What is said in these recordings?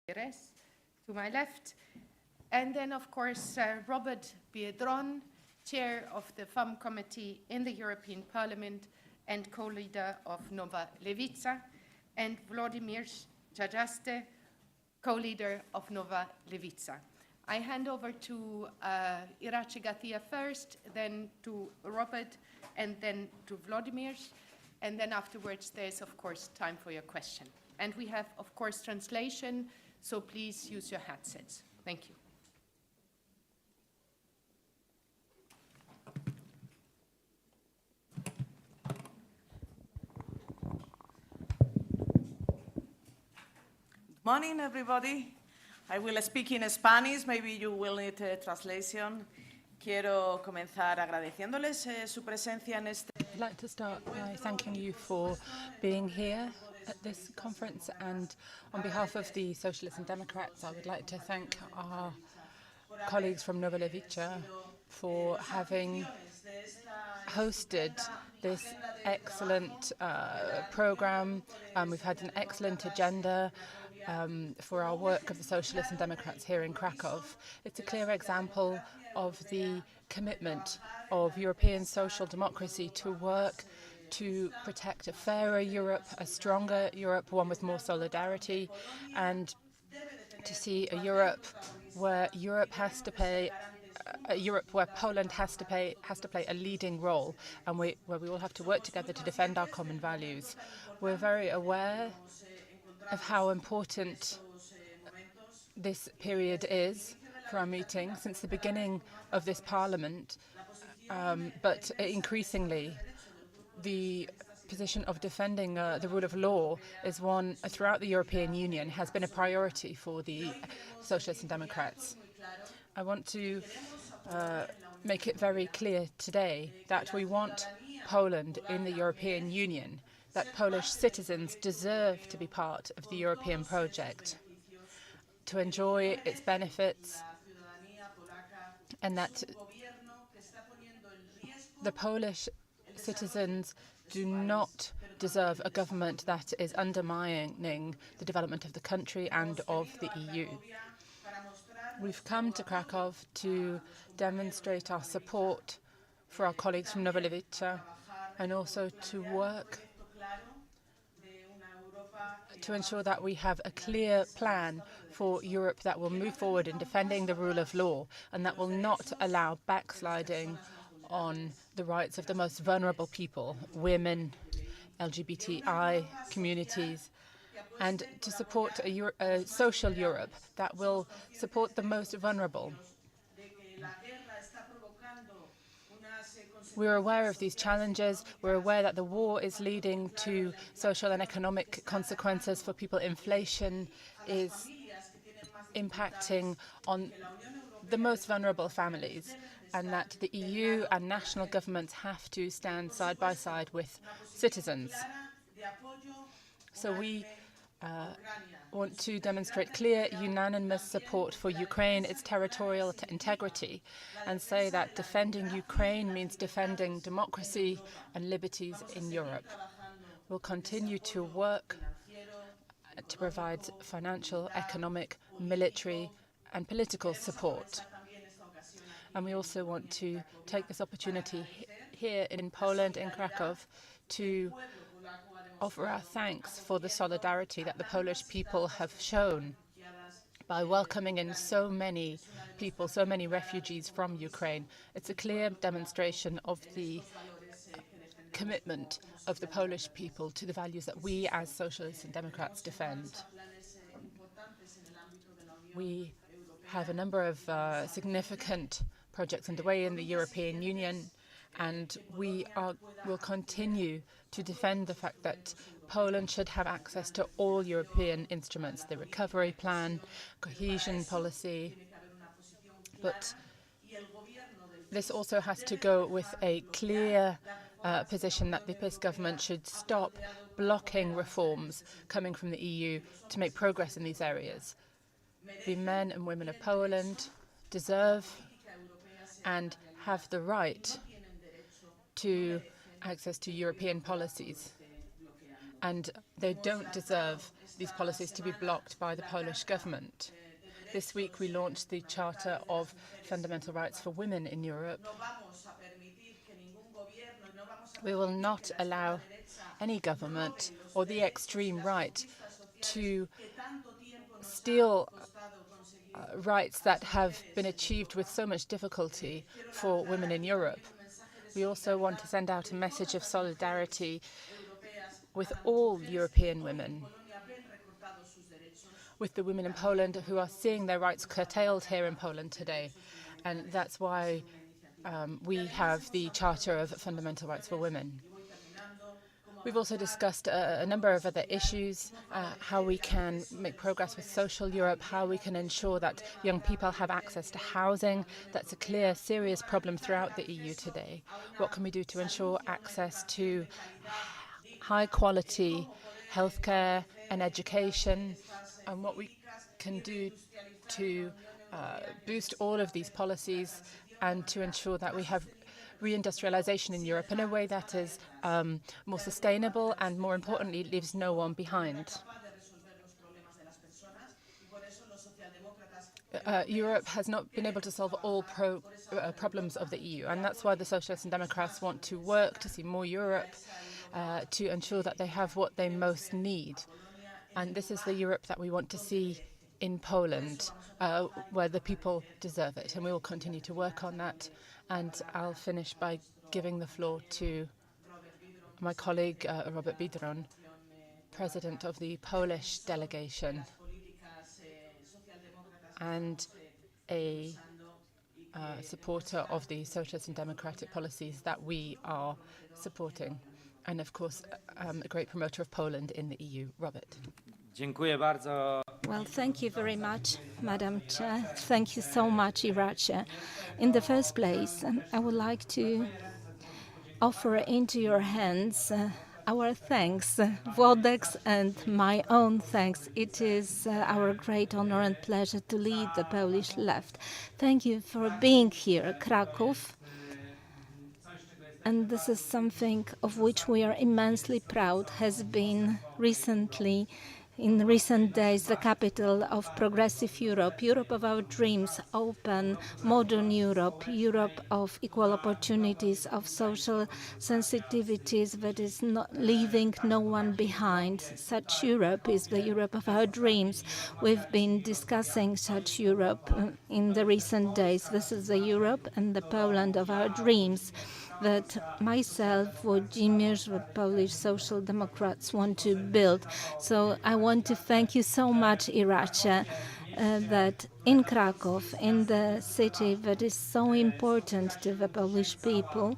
to my left. And then, of course, Robert Biedron, chair of the FAM committee in the European Parliament and co-leader of Nova Levica, and Vladimir Jajaste, co-leader of Nova Levica. I hand over to Irache Gathia first, then to Robert, and then to Vladimir. And then afterwards, there's, of course, time for your question. And we have, of course, translation, so please use your headsets. Thank you. Good morning, everybody. I will speak in Spanish. Maybe you will need a translation. Quiero comenzar agradeciéndoles su presencia en este. I'd like to start by thanking you for being here at this conference, and on behalf of the Socialists and Democrats, I would like to thank our colleagues from Nova Levica for having hosted this excellent program. We've had an excellent agenda for our work of the Socialists and Democrats here in Krakow. It's a clear example of the commitment of European social democracy to work to protect a fairer Europe, a stronger Europe, one with more solidarity, and to see a Europe where Poland has to play a leading role, and where we all have to work together to defend our common values. We're very aware of how important this period is for our meeting since the beginning of this Parliament, but increasingly the position of defending the rule of law is one throughout the European Union, has been a priority for the Socialists and Democrats. I want to make it very clear today that we want Poland in the European Union, that Polish citizens deserve to be part of the European project, to enjoy its benefits, and that the Polish citizens do not deserve a government that is undermining the development of the country and of the EU. We've come to Krakow to demonstrate our support for our colleagues from Nova Levica, and also to work to ensure that we have a clear plan for Europe that will move forward in defending the rule of law and that will not allow backsliding on the rights of the most vulnerable people, women, LGBTI communities, and to support a social Europe that will support the most vulnerable. We're aware of these challenges. We're aware that the war is leading to social and economic consequences for people. Inflation is impacting on the most vulnerable families, and that the EU and national governments have to stand side by side with citizens. So we want to demonstrate clear, unanimous support for Ukraine, its territorial integrity, and say that defending Ukraine means defending democracy and liberties in Europe. We'll continue to work to provide financial, economic, military, and political support. And we also want to take this opportunity here in Poland, in Krakow, to offer our thanks for the solidarity that the Polish people have shown by welcoming in so many people, so many refugees from Ukraine. It's a clear demonstration of the commitment of the Polish people to the values that we as Socialists and Democrats defend. We have a number of significant projects underway in the European Union, and we will continue to defend the fact that Poland should have access to all European instruments, the recovery plan, cohesion policy. But this also has to go with a clear position that the PiS government should stop blocking reforms coming from the EU to make progress in these areas. The men and women of Poland deserve and have the right to access to European policies. and they don't deserve these policies to be blocked by the Polish government. This week we launched the Charter of Fundamental Rights for Women in Europe. We will not allow any government or the extreme right to steal rights that have been achieved with so much difficulty for women in Europe. We also want to send out a message of solidarity with all European women, with the women in Poland who are seeing their rights curtailed here in Poland today. And that's why we have the Charter of Fundamental Rights for Women. We've also discussed a number of other issues, how we can make progress with social Europe, how we can ensure that young people have access to housing. That's a clear, serious problem throughout the EU today. What can we do to ensure access to high-quality healthcare and education, and what we can do to boost all of these policies and to ensure that we have reindustrialization in Europe in a way that is more sustainable and, more importantly, leaves no one behind. Europe has not been able to solve all problems of the EU, and that's why the Socialists and Democrats want to work to see more Europe, to ensure that they have what they most need. And this is the Europe that we want to see in Poland, where the people deserve it. And we will continue to work on that. And I'll finish by giving the floor to my colleague, Robert Biedroń, president of the Polish delegation and a supporter of the socialist and democratic policies that we are supporting. And, of course, a great promoter of Poland in the EU. Robert. Dziękuję bardzo. Well, thank you very much, Madam Chair. Thank you so much, Irache. In the first place, I would like to offer into your hands our thanks, Włodek's and my own thanks. It is our great honor and pleasure to lead the Polish left. Thank you for being here, Krakow. And this is something of which we are immensely proud, has been recently, in recent days, the capital of progressive Europe, Europe of our dreams, open, modern Europe, Europe of equal opportunities, of social sensitivities that is not leaving no one behind. Such Europe is the Europe of our dreams. We've been discussing such Europe in the recent days. This is the Europe and the Poland of our dreams that myself, Włodzimierz, the Polish Social Democrats want to build. So I want to thank you so much, Irache, that in Krakow, in the city that is so important to the Polish people,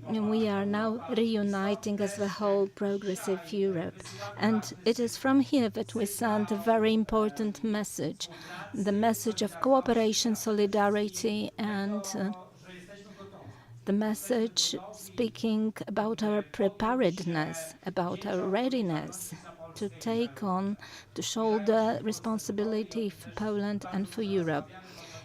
we are now reuniting as the whole progressive Europe. And it is from here that we send a very important message, the message of cooperation, solidarity, and the message speaking about our preparedness, about our readiness to take on, to shoulder responsibility for Poland and for Europe.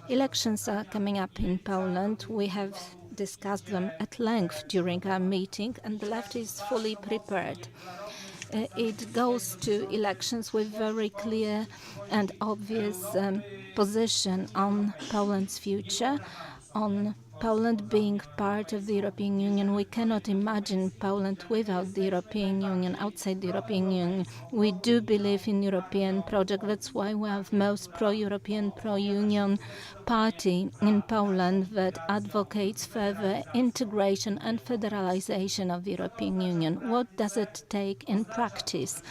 Elections are coming up in Poland. We have discussed them at length during our meeting, and the left is fully prepared. It goes to elections with very clear and obvious position on Poland's future, on Poland being part of the European Union. We cannot imagine Poland without the European Union, outside the European Union. We do believe in European project. That's why we have most pro-European, pro-Union party in Poland that advocates further integration and federalization of the European Union. What does it take in practice?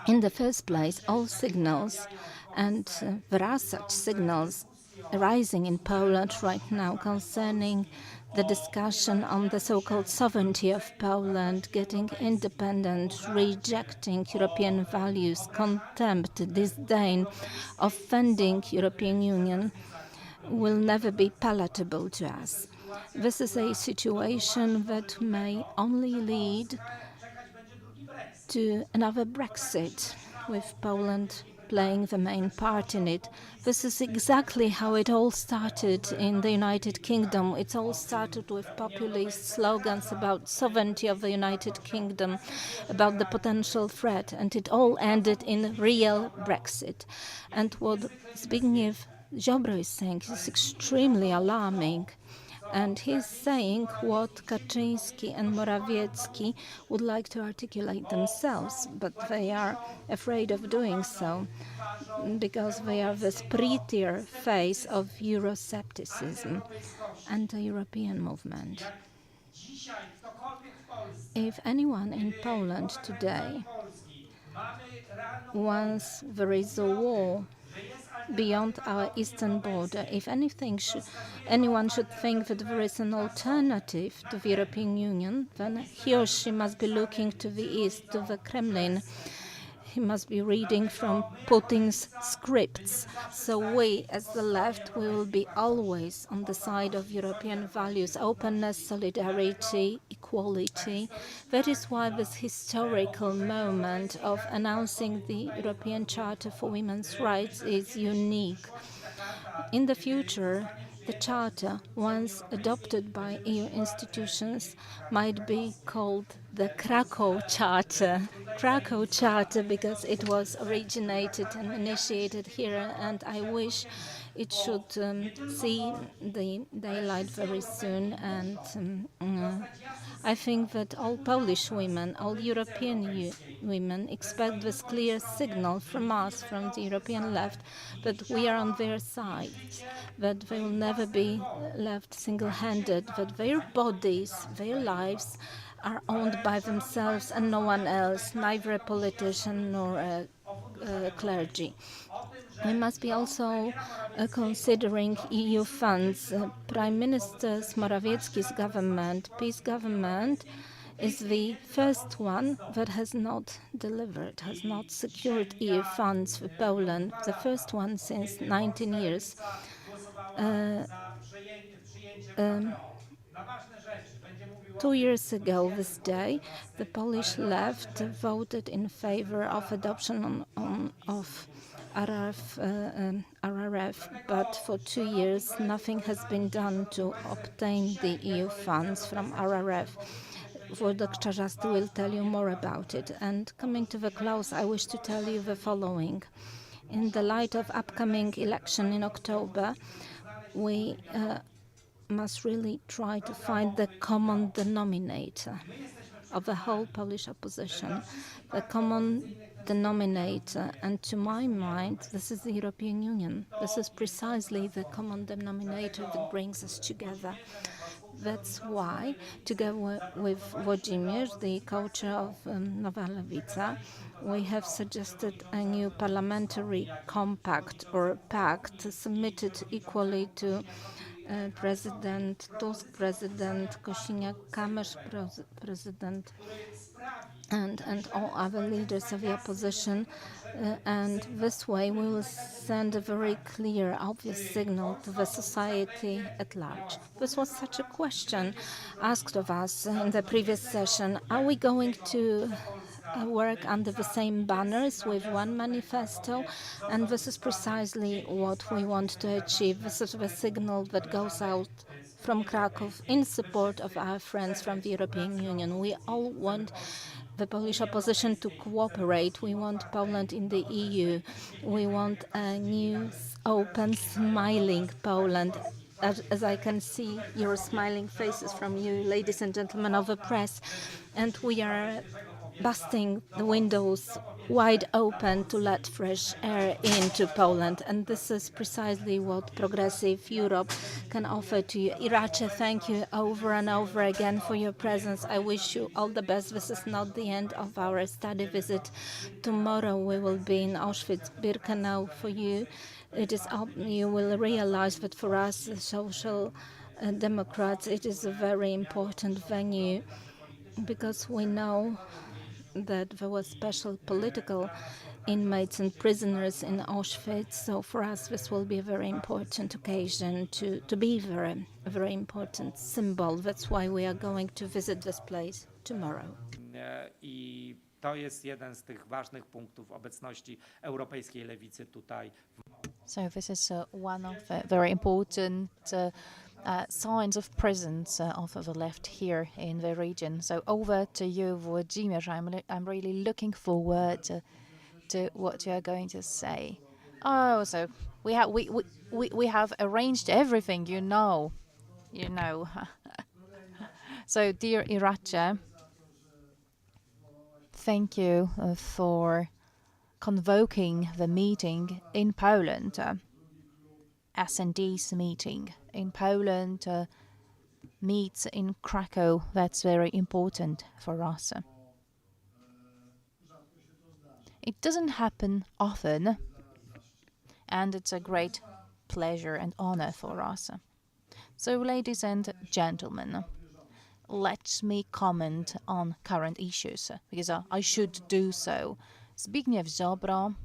In the first place, all signals, and there are such signals arising in Poland right now concerning the discussion on the so-called sovereignty of Poland, getting independent, rejecting European values, contempt, disdain, offending European Union will never be palatable to us. This is a situation that may only lead to another Brexit, with Poland playing the main part in it. This is exactly how it all started in the United Kingdom. It all started with populist slogans about sovereignty of the United Kingdom, about the potential threat, and it all ended in real Brexit. And what Zbigniew Ziobro is saying is extremely alarming. And he's saying what Kaczyński and Morawiecki would like to articulate themselves, but they are afraid of doing so because they are this prettier face of Euroscepticism and the European movement. If anyone in Poland today, once there is a war beyond our eastern border, if anyone should think that there is an alternative to the European Union, then he or she must be looking to the east, to the Kremlin. He must be reading from Putin's scripts. So we, as the left, we will be always on the side of European values, openness, solidarity, equality. That is why this historical moment of announcing the European Charter for Women's Rights is unique. In the future, the Charter, once adopted by EU institutions, might be called the Krakow Charter. Krakow Charter because it was originated and initiated here, and I wish it should see the daylight very soon. And I think that all Polish women, all European women expect this clear signal from us, from the European left, that we are on their side, that they will never be left single-handed, that their bodies, their lives are owned by themselves and no one else, neither a politician nor a clergy. We must be also considering EU funds. Prime Minister Morawiecki's government, PiS government, is the first one that has not delivered, has not secured EU funds for Poland, the first one since 19 years. 2 years ago this day, the Polish left voted in favor of adoption of RRF, but for 2 years nothing has been done to obtain the EU funds from RRF. Wojciech Czarzasty will tell you more about it. And coming to the close, I wish to tell you the following. In the light of upcoming election in October, we must really try to find the common denominator of the whole Polish opposition, the common denominator, and to my mind, this is the European Union. This is precisely the common denominator that brings us together. That's why, together with Włodzimierz, the co-chair of Nowa Lewica, we have suggested a new parliamentary compact or pact submitted equally to President Tusk, President Kosiniak-Kamysz, President and all other leaders of the opposition. And this way we will send a very clear, obvious signal to the society at large. This was such a question asked of us in the previous session. Are we going to work under the same banners with one manifesto? And this is precisely what we want to achieve. This is the signal that goes out from Krakow in support of our friends from the European Union. We all want the Polish opposition to cooperate. We want Poland in the EU. We want a new, open, smiling Poland. As I can see your smiling faces from you, ladies and gentlemen of the press, and we are busting the windows wide open to let fresh air into Poland. And this is precisely what progressive Europe can offer to you. Irache, thank you over and over again for your presence. I wish you all the best. This is not the end of our study visit. Tomorrow we will be in Auschwitz-Birkenau for you. You will realize that for us, the Social Democrats, it is a very important venue because we know that there were special political inmates and prisoners in Auschwitz. So for us, this will be a very important occasion to be a very important symbol. That's why we are going to visit this place tomorrow. I To jest jeden z tych ważnych punktów obecności europejskiej lewicy tutaj. So this is one of the very important signs of presence of the left here in the region. So over to you, Włodzimierz. I'm really looking forward to what you are going to say. Oh, so we have arranged everything, you know. So, dear Irache, thank you for convoking the meeting in Poland, S&D's meeting in Poland, meets in Krakow. That's very important for us. It doesn't happen often, and it's a great pleasure and honor for us. So, ladies and gentlemen, let me comment on current issues, because I should do so. Zbigniew Ziobro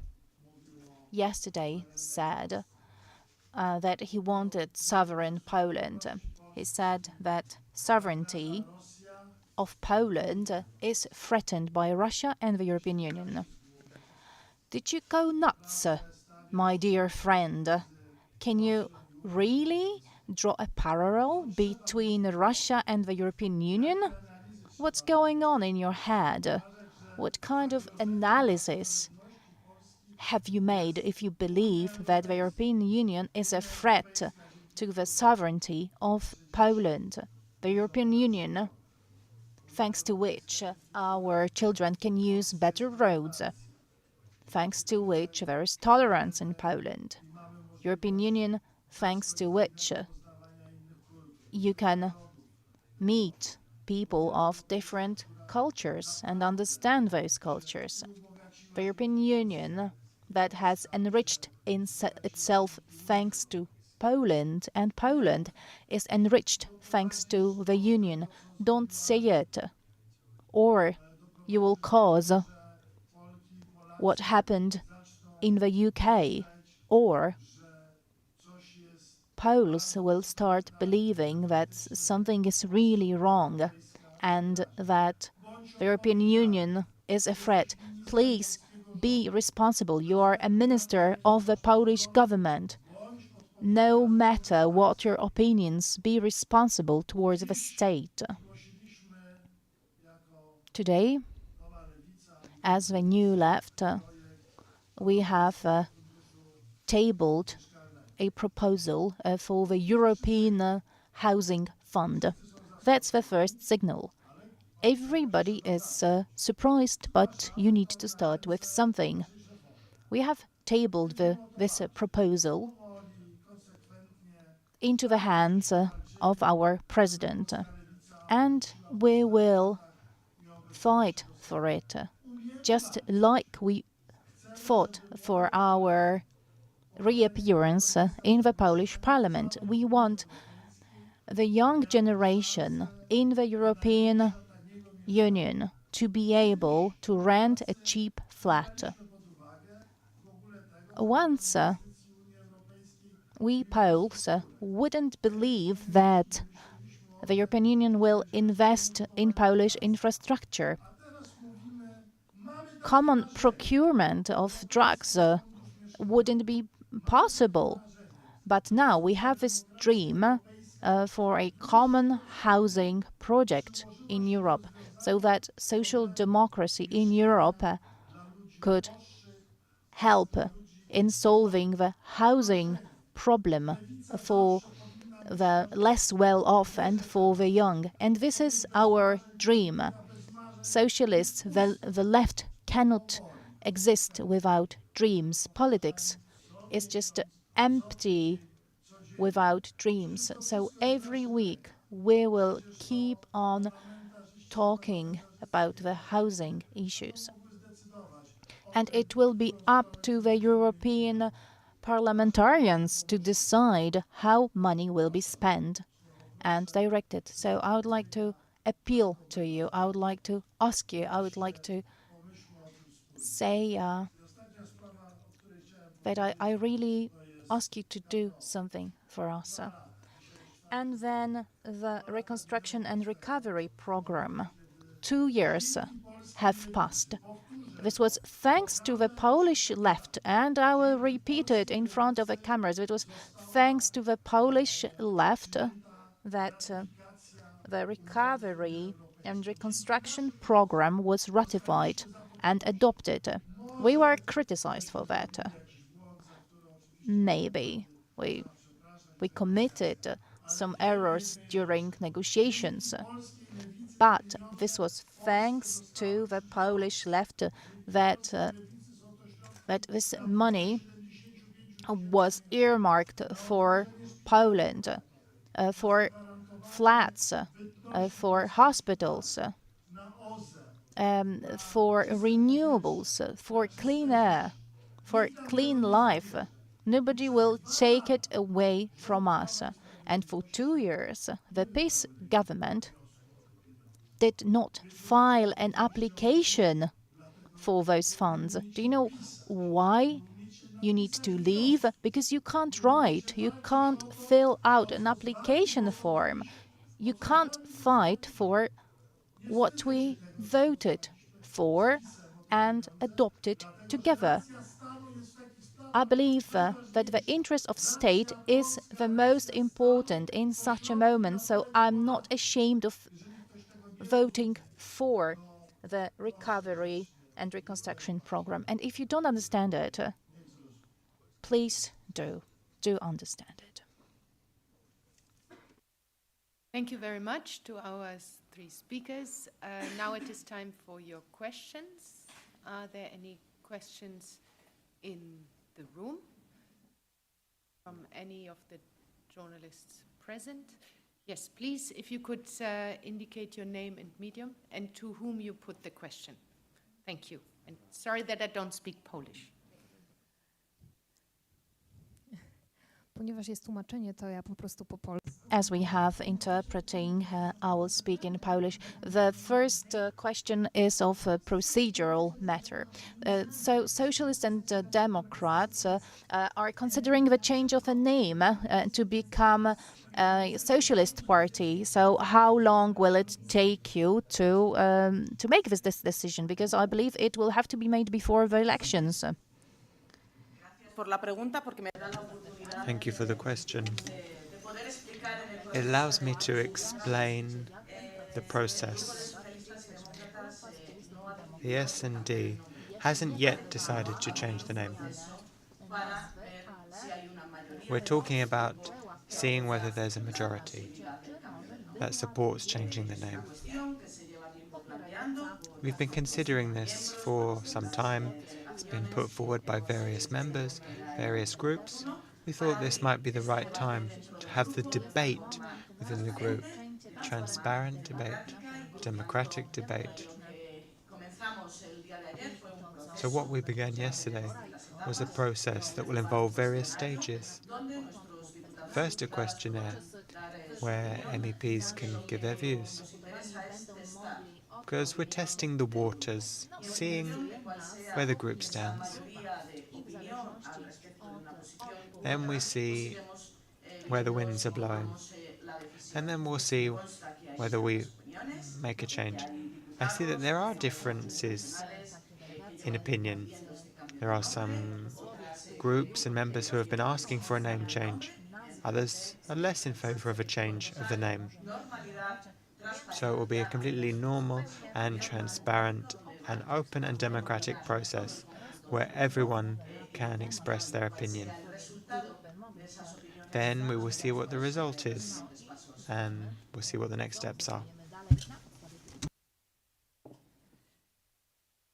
yesterday said that he wanted sovereign Poland. He said that sovereignty of Poland is threatened by Russia and the European Union. Did you go nuts, my dear friend? Can you really draw a parallel between Russia and the European Union? What's going on in your head? What kind of analysis have you made if you believe that the European Union is a threat to the sovereignty of Poland? The European Union, thanks to which our children can use better roads, thanks to which there is tolerance in Poland. European Union, thanks to which you can meet people of different cultures and understand those cultures. The European Union that has enriched itself thanks to Poland, and Poland is enriched thanks to the Union. Don't say it, or you will cause what happened in the UK, or Poles will start believing that something is really wrong and that the European Union is a threat. Please be responsible. You are a minister of the Polish government. No matter what your opinions, be responsible towards the state. Today, as the new left, we have tabled a proposal for the European Housing Fund. That's the first signal. Everybody is surprised, but you need to start with something. We have tabled this proposal into the hands of our president, and we will fight for it, just like we fought for our reappearance in the Polish parliament. We want the young generation in the European Union to be able to rent a cheap flat. Once we Poles wouldn't believe that the European Union will invest in Polish infrastructure. Common procurement of drugs wouldn't be possible. But now we have this dream for a common housing project in Europe, so that social democracy in Europe could help in solving the housing problem for the less well-off and for the young. And this is our dream. Socialists, the left, cannot exist without dreams. Politics is just empty without dreams. So every week we will keep on talking about the housing issues. And it will be up to the European parliamentarians to decide how money will be spent and directed. So I would like to appeal to you. I would like to ask you. I would like to say that I really ask you to do something for us. And then the reconstruction and recovery program 2 years have passed. This was thanks to the Polish left, and I will repeat it in front of the cameras. It was thanks to the Polish left that the recovery and reconstruction program was ratified and adopted. We were criticized for that. Maybe we committed some errors during negotiations, but this was thanks to the Polish left that this money was earmarked for Poland, for flats, for hospitals, for renewables, for clean air, for clean life. Nobody will take it away from us. And for 2 years, the PiS government did not file an application for those funds. Do you know why you need to leave? Because you can't write, you can't fill out an application form. You can't fight for what we voted for and adopted together. I believe that the interest of state is the most important in such a moment, so I'm not ashamed of voting for the recovery and reconstruction program. And if you don't understand it, please do understand it. Thank you very much to our 3 speakers. Now it is time for your questions. Are there any questions in the room from any of the journalists present? Yes, please, if you could indicate your name and medium and to whom you put the question. Thank you. And sorry that I don't speak Polish. Ponieważ jest tłumaczenie, to ja po prostu po polsku. As we have interpreting, I will speak in Polish. The first question is of a procedural matter. So Socialists and Democrats are considering the change of a name to become a socialist party. So how long will it take you to make this decision? Because I believe it will have to be made before the elections. Thank you for the question. It allows me to explain the process. The S&D hasn't yet decided to change the name. We're talking about seeing whether there's a majority that supports changing the name. We've been considering this for some time. It's been put forward by various members, various groups. We thought this might be the right time to have the debate within the group, transparent debate, democratic debate. So what we began yesterday was a process that will involve various stages. First, a questionnaire where MEPs can give their views, because we're testing the waters, seeing where the group stands. Then we see where the winds are blowing, and then we'll see whether we make a change. I see that there are differences in opinion. There are some groups and members who have been asking for a name change. Others are less in favour of a change of the name. So it will be a completely normal and transparent and open and democratic process where everyone can express their opinion. Then we will see what the result is, and we'll see what the next steps are.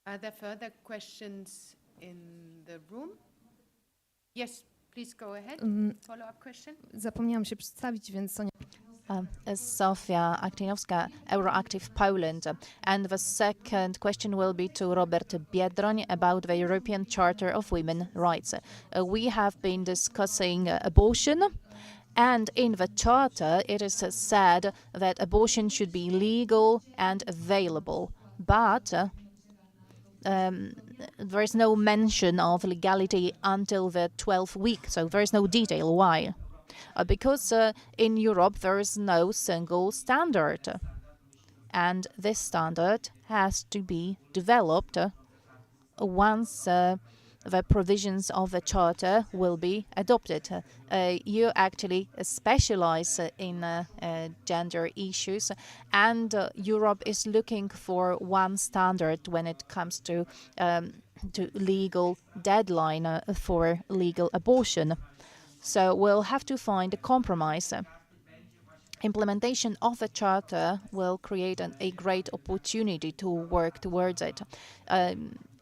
Are there further questions in the room? Yes, please go ahead. Follow-up question. Zapomniałam się przedstawić, więc Sonia. Sofia Aktinowska, Euroactive Poland. And the second question will be to Robert Biedroń about the European Charter of Women's Rights. We have been discussing abortion, and in the Charter it is said that abortion should be legal and available. But there is no mention of legality until the 12th week, so there is no detail. Why? Because in Europe there is no single standard. And this standard has to be developed once the provisions of the Charter will be adopted. You actually specialize in gender issues, and Europe is looking for one standard when it comes to legal deadline for legal abortion. So we'll have to find a compromise. Implementation of the Charter will create a great opportunity to work towards it.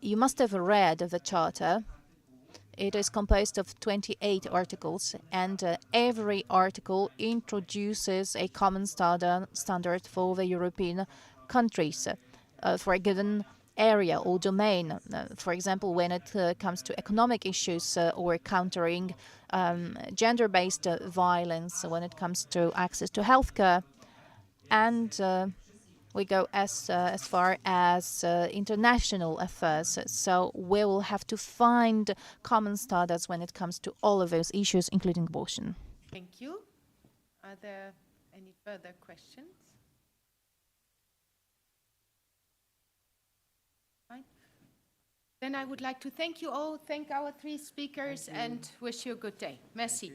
You must have read the Charter. It is composed of 28 articles, and every article introduces a common standard for the European countries for a given area or domain. For example, when it comes to economic issues or countering gender-based violence, when it comes to access to healthcare, and we go as far as international affairs. So we will have to find common standards when it comes to all of those issues, including abortion. Thank you. Are there any further questions? Fine. Then I would like to thank you all, thank our three speakers, and wish you a good day. Merci.